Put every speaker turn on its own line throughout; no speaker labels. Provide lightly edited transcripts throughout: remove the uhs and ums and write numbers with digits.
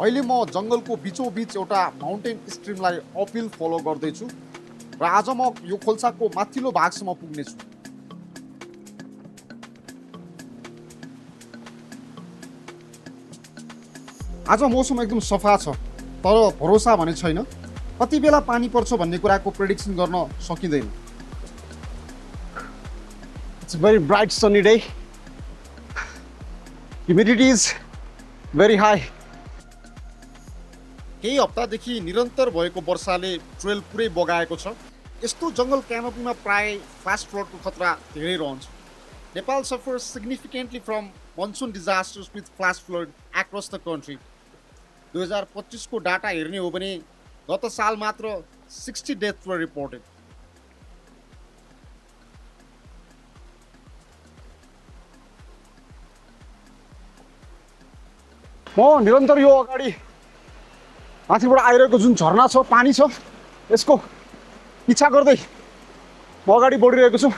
अहिले म जङ्गलको बिचोबिच एउटा माउन्टेन स्ट्रिमलाई अपहिल फलो गर्दैछु र आज म यो खोल्साको माथिल्लो भागसम्म पुग्नेछु। आज मौसम एकदम सफा छ, तर भरोसा भने छैन। कति बेला पानी पर्छ भन्ने कुराको प्रेडिक्सन गर्न सकिँदैन। It's a very bright sunny day. Humidity is very high. केही हप्तादेखि निरन्तर भएको वर्षाले ट्रेल पुरै बगाएको छ। यस्तो जङ्गल क्यानोपीमा प्राय फ्लास फ्लडको खतरा धेरै रहन्छ। Nepal suffers significantly from monsoon disasters with flash flood across the country. 2025 को डाटा हेर्ने हो भने गत साल मात्र 60 डेथ वर रिपोर्टेड। म निरन्तर यो अगाडि माथिबाट आइरहेको जुन झरना छ, पानी छ, यसको पिछा गर्दै म अगाडि बढिरहेको छु।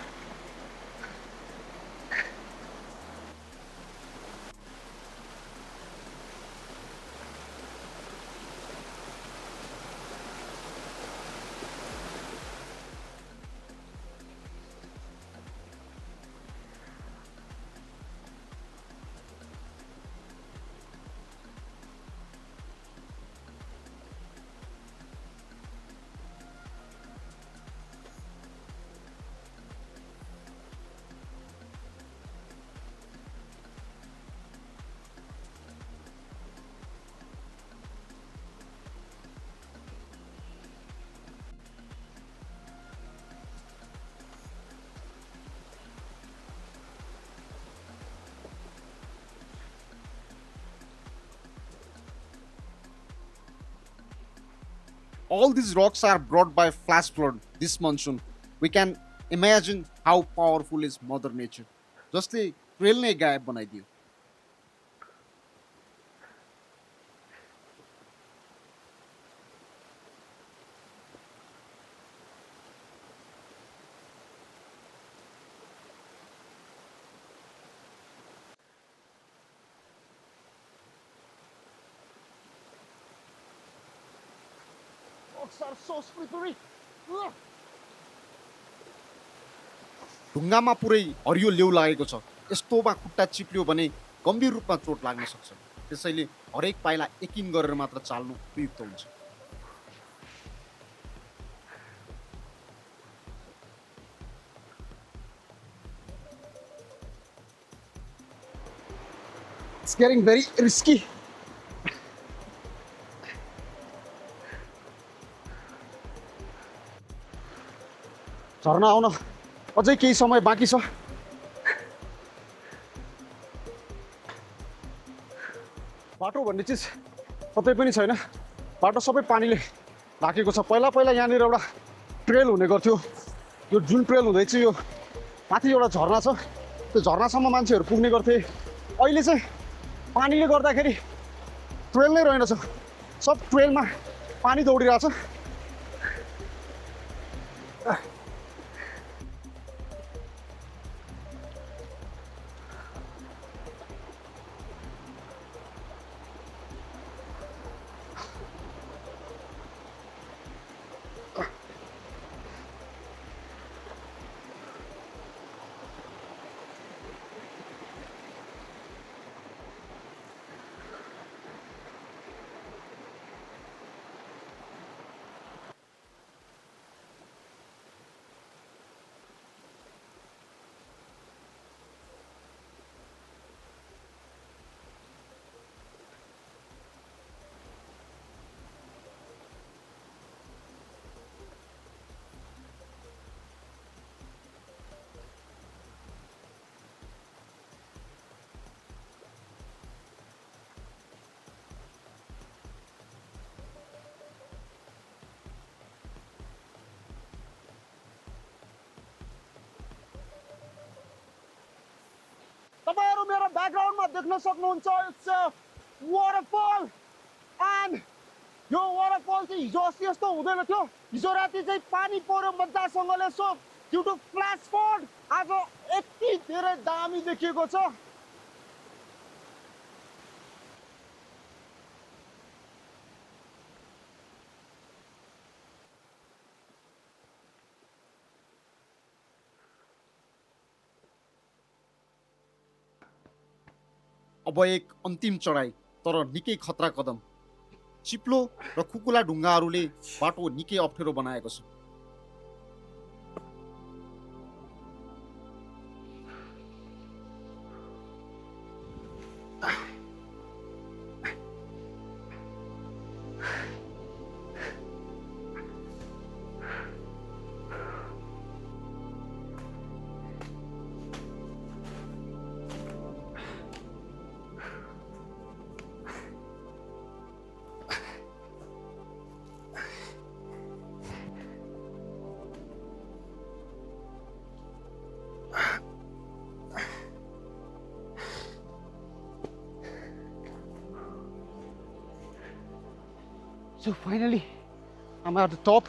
All these rocks are brought by flash flood this monsoon. We can imagine how powerful is Mother Nature. जसले ट्रेल नै गायब बनाइदियो। Are so slippery. ढुङ्गामा पुरै हरियो लेउ लागेको छ। यस्तोमा खुट्टा चिप्लियो भने गम्भीर रूपमा चोट लाग्न सक्छ। त्यसैले हरेक पाइला यकिन गरेर मात्र चाल्नु उपयुक्त हुन्छ। It's getting very risky. झरना आउन अझै केही समय बाँकी छ। बाटो भन्ने चिज कतै पनि छैन। बाटो सबै पानीले ढाकेको छ। पहिला पहिला यहाँनिर एउटा ट्रेल हुने गर्थ्यो। यो जुन ट्रेल हुँदै चाहिँ यो माथि एउटा झरना छ, त्यो झरनासम्म मान्छेहरू पुग्ने गर्थे। अहिले चाहिँ पानीले गर्दाखेरि ट्रेल नै रहेनछ। सब ट्रेलमा पानी दौडिरहेछ। तपाईहरु मेरो ब्याकग्राउन्डमा देख्न सक्नुहुन्छ, इट्स अ वाटरफल। एन्ड यो वाटरफल चाहिँ हिजो अस्ति यस्तो हुँदैन थियो। हिजो राति चाहिँ पानी पर्यो मजासँगले। So due to flash flood आज यति धेरै दामी देखिएको छ।
अब एक अन्तिम चढाइ, तर निकै खतरा कदम। चिप्लो र खुकुला ढुङ्गाहरूले बाटो निकै अप्ठ्यारो बनाएको छ।
So finally, I'm at the top.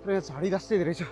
र यहाँ झाडी राष्ट्रै धेरै छ।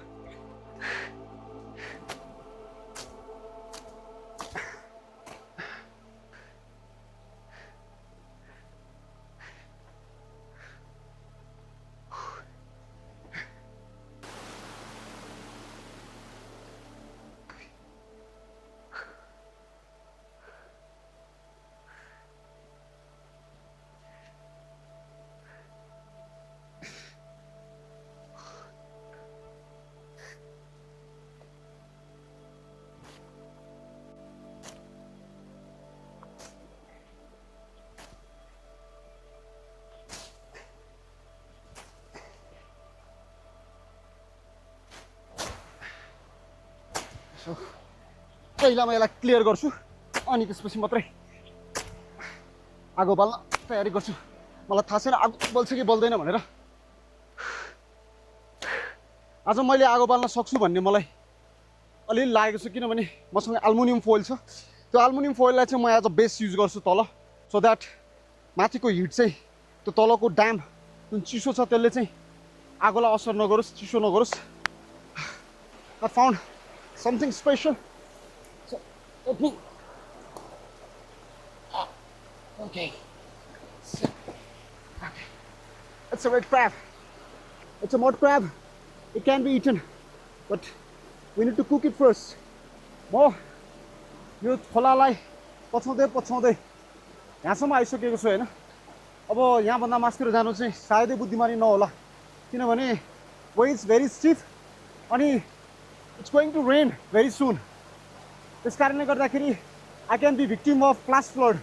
पहिला म यसलाई क्लियर गर्छु अनि त्यसपछि मात्रै आगो बाल्न तयारी गर्छु। मलाई थाहा छैन आगो बल्छ कि बल्दैन भनेर। आज मैले आगो बाल्न सक्छु भन्ने मलाई अलिअलि लागेको छ, किनभने मसँग एल्युमिनियम फोइल छ। त्यो एल्युमिनियम फोइललाई चाहिँ म एज अ बेस युज गर्छु तल, सो द्याट माथिको हिट चाहिँ त्यो तलको ड्याम जुन चिसो छ त्यसले चाहिँ आगोलाई असर नगरोस्, चिसो नगरोस्। I found something special. So let me. Okay. It's a red crab. It's a mud crab. It can be eaten, but we need to cook it first. म यो खोलालाई पछाउँदै पछाउँदै यहाँसम्म आइसकेको छु हैन। अब यहाँभन्दा मास्तिर जानु चाहिँ सायदै बुद्धिमानी नहोला, किनभने way is very steep अनि it's going to rain very soon. त्यस कारणले गर्दाखेरि I can be victim of flash flood.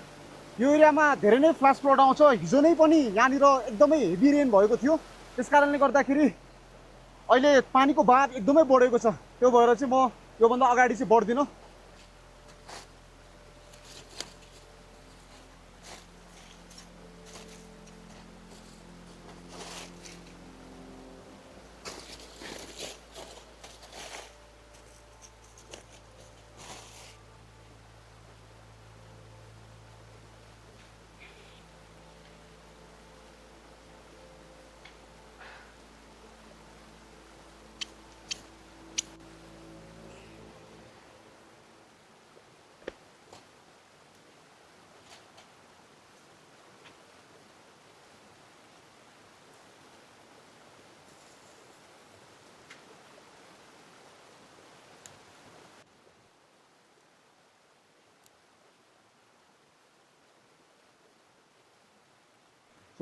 यो एरियामा धेरै नै फ्ल्यास फ्लड आउँछ। हिजो नै पनि यहाँनिर एकदमै हेभी रेन भएको थियो। त्यस कारणले गर्दाखेरि अहिले पानीको बहाव एकदमै बढेको छ। त्यो भएर चाहिँ म योभन्दा अगाडि चाहिँ बढ्दिनँ।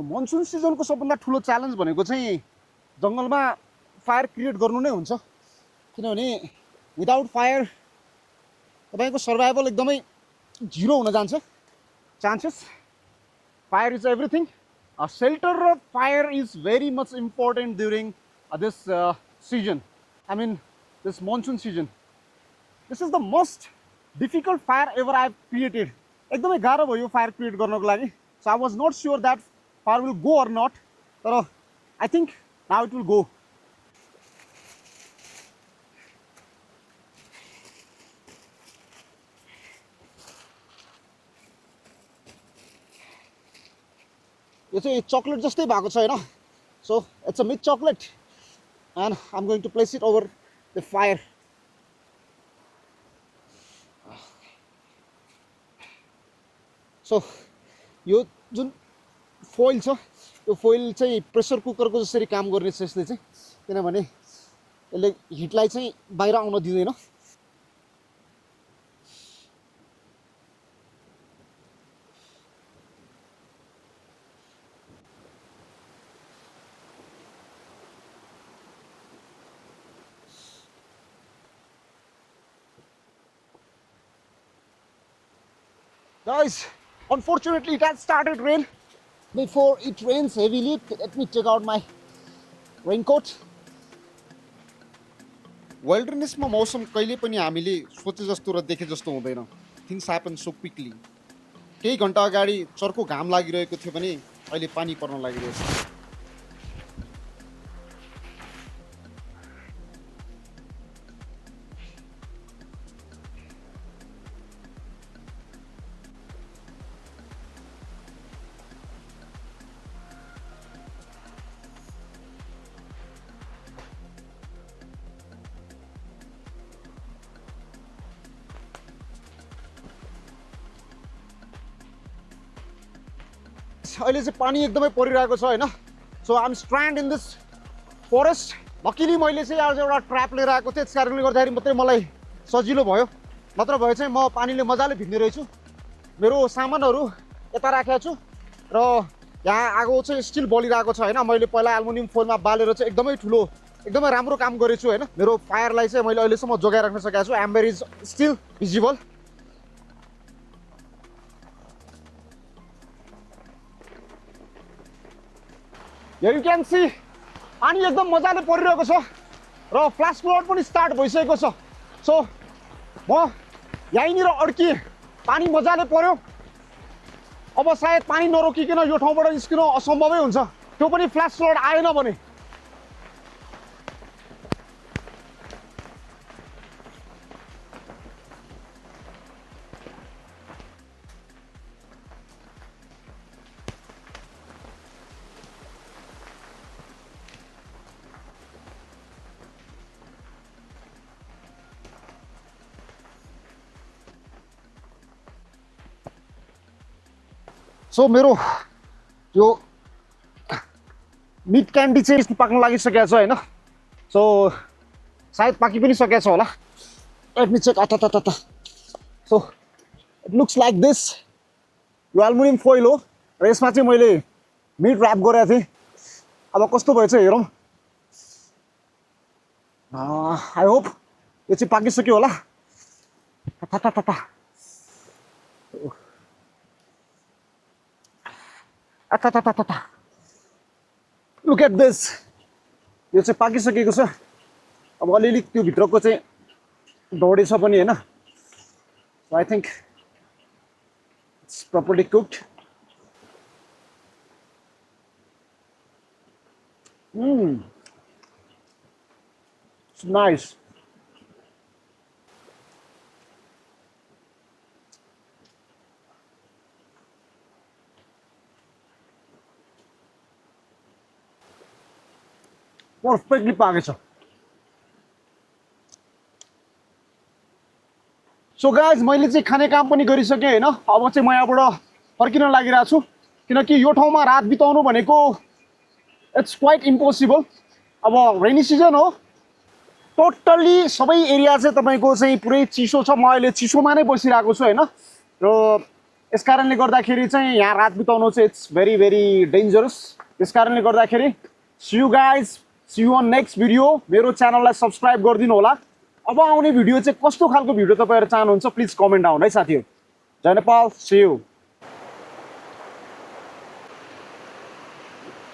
मनसुन सिजनको सबभन्दा ठुलो च्यालेन्ज भनेको चाहिँ जङ्गलमा फायर क्रिएट गर्नु नै हुन्छ, किनभने विदाउट फायर तपाईको सर्भाइभल एकदमै जिरो हुन जान्छ chances. Fire is everything. Shelter र fire is very much important during this season, I mean this monsoon season. This is the most difficult fire ever I have created. एकदमै गाह्रो भयो fire create गर्नको लागि। So I was not sure that fire will go or not, but I think now it will go. यो चाहिँ chocolate जस्तै भएको छ हैन। So it's a milk chocolate and I'm going to place it over the fire. So यो जुन foil छ त्यो फोइल चाहिँ प्रेसर कुकरको जसरी काम गर्ने छ यसले चाहिँ, किनभने यसले हिटलाई चाहिँ बाहिर आउन दिँदैन। Guys, unfortunately it has started rain. Before it rains heavily, let me take out my raincoat.
वाइल्डरनेसमा मौसम कहिले पनि हामीले सोचे जस्तो र देखे जस्तो हुँदैन. Things happen so quickly. केही घन्टा अगाडि चर्को घाम लागिरहेको थियो भने अहिले पानी पर्न लागिरहेछ.
अहिले चाहिँ पानी एकदमै परिरहेको छ हैन. So I am stranded in this forest. Luckily मैले चाहिँ आज एउटा ट्र्याप लिएर आएको थिएँ. त्यस कारणले गर्दाखेरि मात्रै मलाई सजिलो भयो. नत्र भए चाहिँ म पानीले मजाले भिज्ने रहेछु. मेरो सामानहरू यता राखेको छु र यहाँ आगो चाहिँ स्टिल बलिरहेको छ हैन. मैले पहिला एल्युमिनियम फोइलमा बालेर चाहिँ एकदमै राम्रो काम गरेछु हैन. मेरो फायरलाई चाहिँ मैले अहिलेसम्म जोगाइराख्न सकेको छु. Amber is still visible. Here you can see पानी एकदम मजाले परिरहेको छ र फ्ल्यास फ्लड पनि स्टार्ट भइसकेको छ. सो म यहीँनिर अड्किएँ. पानी मजाले पर्यो. अब सायद पानी नरोकिकन यो ठाउँबाट निस्किनु असम्भवै हुन्छ. त्यो पनि फ्ल्यास फ्लड आएन भने. सो मेरो यो मिट क्यान्डी चाहिँ पाक्न लागिसकेको छ हैन. सो सायद पाकि पनि सकेको छ होला. Let me check. आता. So it looks like this. यो एल्युमिनियम फोइल हो र यसमा चाहिँ मैले मिट ऱ्याप गरेको थिएँ. अब कस्तो भएछ हेरौँ. आई होप यो चाहिँ पाकिसक्यो होला. Look at this. यो चाहिँ पाकिसकेको छ. अब अलिअलि त्यो भित्रको चाहिँ डढे छ पनि हैन. So I think it's properly cooked. It's nice. Perfectly पाकेको छ. सो गाइज मैले चाहिँ खाने काम पनि गरिसकेँ हैन. अब चाहिँ म यहाँबाट फर्किन लागिरहेको छु किनकि यो ठाउँमा रात बिताउनु भनेको इट्स क्वाइट इम्पोसिबल. अब रेनी सिजन हो. टोटल्ली सबै एरिया चाहिँ तपाईँको चाहिँ पुरै चिसो छ. म अहिले चिसोमा नै बसिरहेको छु हैन. र यस कारणले गर्दाखेरि चाहिँ यहाँ रात बिताउनु चाहिँ इट्स भेरी भेरी डेन्जरस. त्यस कारणले गर्दाखेरि see you guys. See you on next video. मेरो च्यानललाई सब्स्क्राइब गरिदिनु होला. अब आउने भिडियो चाहिँ कस्तो खालको भिडियो तपाईहरु चाहनुहुन्छ प्लिज कमेन्ट डाउन है साथीहरु. जय नेपाल. See you.